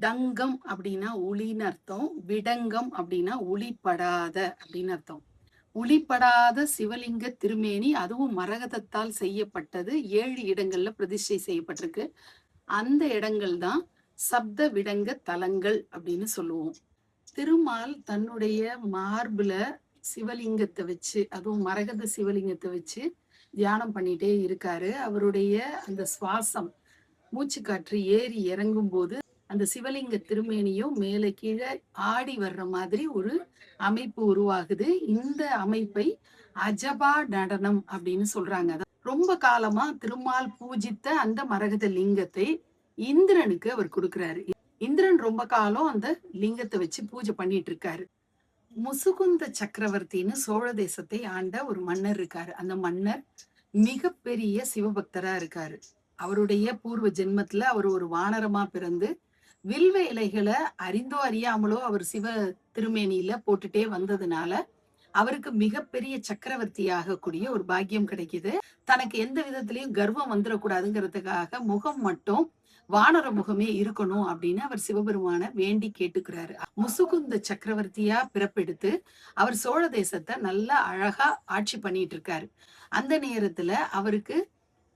டங்கம் அப்படின்னா ஒளின்னு அர்த்தம். விடங்கம் அப்படின்னா ஒளிப்படாத அப்படின்னு அர்த்தம். ஒளிப்படாத சிவலிங்க திருமேனி, அதுவும் மரகதத்தால் செய்யப்பட்டது. 7 இடங்கள்ல பிரதிஷ்டை செய்யப்பட்டிருக்கு. அந்த இடங்கள் தான் சப்த விடங்க தலங்கள் அப்படின்னு சொல்லுவோம். திருமால் தன்னுடைய மார்புல சிவலிங்கத்தை வச்சு, அதுவும் மரகத சிவலிங்கத்தை வச்சு தியானம் பண்ணிட்டே இருக்காரு. அவருடைய அந்த சுவாசம், மூச்சுக்காற்று ஏறி இறங்கும் போது அந்த சிவலிங்க திருமேனியும் மேலே கீழே ஆடி வர்ற மாதிரி ஒரு அமைப்பு உருவாகுது. இந்த அமைப்பை அஜபா நடனம் அப்படின்னு சொல்றாங்க. ரொம்ப காலமா திருமால் பூஜித்த அந்த மரகத லிங்கத்தை இந்திரனுக்கு அவர் கொடுக்கிறாரு. இந்திரன் ரொம்ப காலம் அந்த லிங்கத்தை வச்சு பூஜை பண்ணிட்டு இருக்காரு. முசுகுந்த சக்கரவர்த்தின்னு சோழ தேசத்தை ஆண்ட ஒரு மன்னர் இருக்காரு. அந்த மன்னர் மிகப்பெரிய சிவபக்தரா இருக்காரு. அவருடைய பூர்வ ஜென்மத்துல அவர் ஒரு வானரமா பிறந்து வில்வ இலைகளை அறிந்தோ அறியாமலோ அவர் சிவ திருமேனியில போட்டுட்டே வந்ததுனால அவருக்கு மிகப்பெரிய சக்கரவர்த்தி ஆகக்கூடிய ஒரு பாக்கியம் கிடைக்குது. தனக்கு எந்த விதத்திலையும் கர்வம் வந்துடக்கூடாதுங்கிறதுக்காக முகம் மட்டும் வானர முகமே இருக்கணும் அப்படின்னு அவர் சிவபெருமான வேண்டி கேட்டுக்கிறாரு. முசுகுந்த சக்கரவர்த்தியா பிறப்பெடுத்து அவர் சோழ தேசத்தை நல்லா அழகா ஆட்சி பண்ணிட்டு இருக்காரு. அந்த நேரத்துல அவருக்கு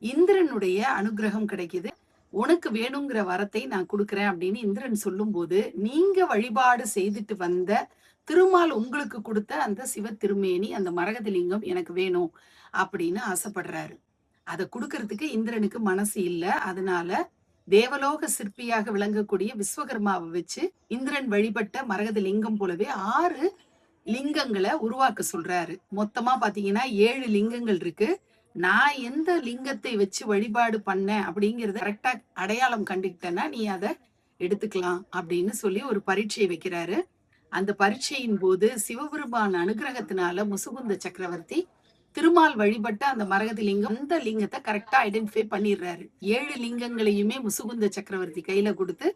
இந்திரனுடைய அனுகிரகம் கிடைக்குது. உனக்கு வேணுங்கிற வரத்தை நான் கொடுக்குறேன் அப்படின்னு இந்திரன் சொல்லும் போது, நீங்க வழிபாடு செய்துட்டு வந்த திருமால் உங்களுக்கு கொடுத்த அந்த சிவ திருமேனி, அந்த மரகதலிங்கம் எனக்கு வேணும் அப்படின்னு ஆசைப்படுறாரு. அதை கொடுக்கறதுக்கு இந்திரனுக்கு மனசு இல்ல. அதனால தேவலோக சிற்பியாக விளங்கக்கூடிய விஸ்வகர்மாவை வச்சு இந்திரன் வழிபட்ட மரகத லிங்கம் போலவே 6 லிங்கங்களை உருவாக்க சொல்றாரு. மொத்தமா பாத்தீங்கன்னா 7 லிங்கங்கள் இருக்கு. நான் எந்த லிங்கத்தை வச்சு வழிபாடு பண்ணேன் அப்படிங்கறத கரெக்டா அடையாளம் கண்டுக்கிட்டேன்னா நீ அதை எடுத்துக்கலாம் அப்படின்னு சொல்லி ஒரு பரீட்சை வைக்கிறாரு. அந்த பரீட்சையின் போது சிவபெருமான் அனுகிரகத்தினால முசுகுந்த சக்கரவர்த்தி திருமால் வழிபட்ட அந்த மரகத லிங்கம், அந்த லிங்கத்தை கரெக்டா ஐடென்டிஃபை பண்ணிடுறாரு. 7 லிங்கங்களையுமே முசுகுந்த சக்கரவர்த்தி கையில கொடுத்து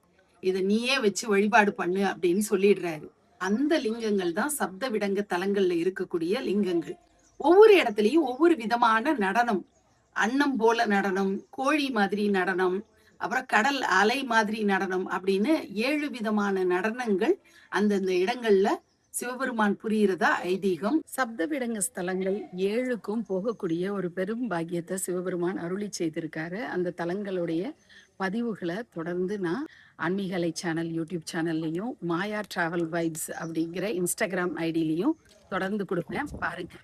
இதை நீயே வச்சு வழிபாடு பண்ணு அப்படின்னு சொல்லிடுறாரு. அந்த லிங்கங்கள் தான் சப்த விடங்க தலங்கள்ல இருக்கக்கூடிய லிங்கங்கள். ஒவ்வொரு இடத்துலயும் ஒவ்வொரு விதமான நடனம், அன்னம் போல நடனம், கோழி மாதிரி நடனம், அப்புறம் கடல் அலை மாதிரி நடனம் அப்படின்னு 7 விதமான நடனங்கள் அந்தந்த இடங்கள்ல சிவபெருமான் புரிகிறதா ஐதீகம். சப்த விடங்க ஸ்தலங்கள் 7க்கும் போகக்கூடிய ஒரு பெரும் பாக்கியத்தை சிவபெருமான் அருளி செய்திருக்காரு. அந்த தலங்களுடைய பதிவுகளை தொடர்ந்து நான் ஆன்மீகலை சேனல் யூடியூப் சேனல்லையும், மாயா டிராவல் வைப்ஸ் அப்படிங்கிற இன்ஸ்டாகிராம் ஐடியிலையும் தொடர்ந்து கொடுப்பேன், பாருங்க.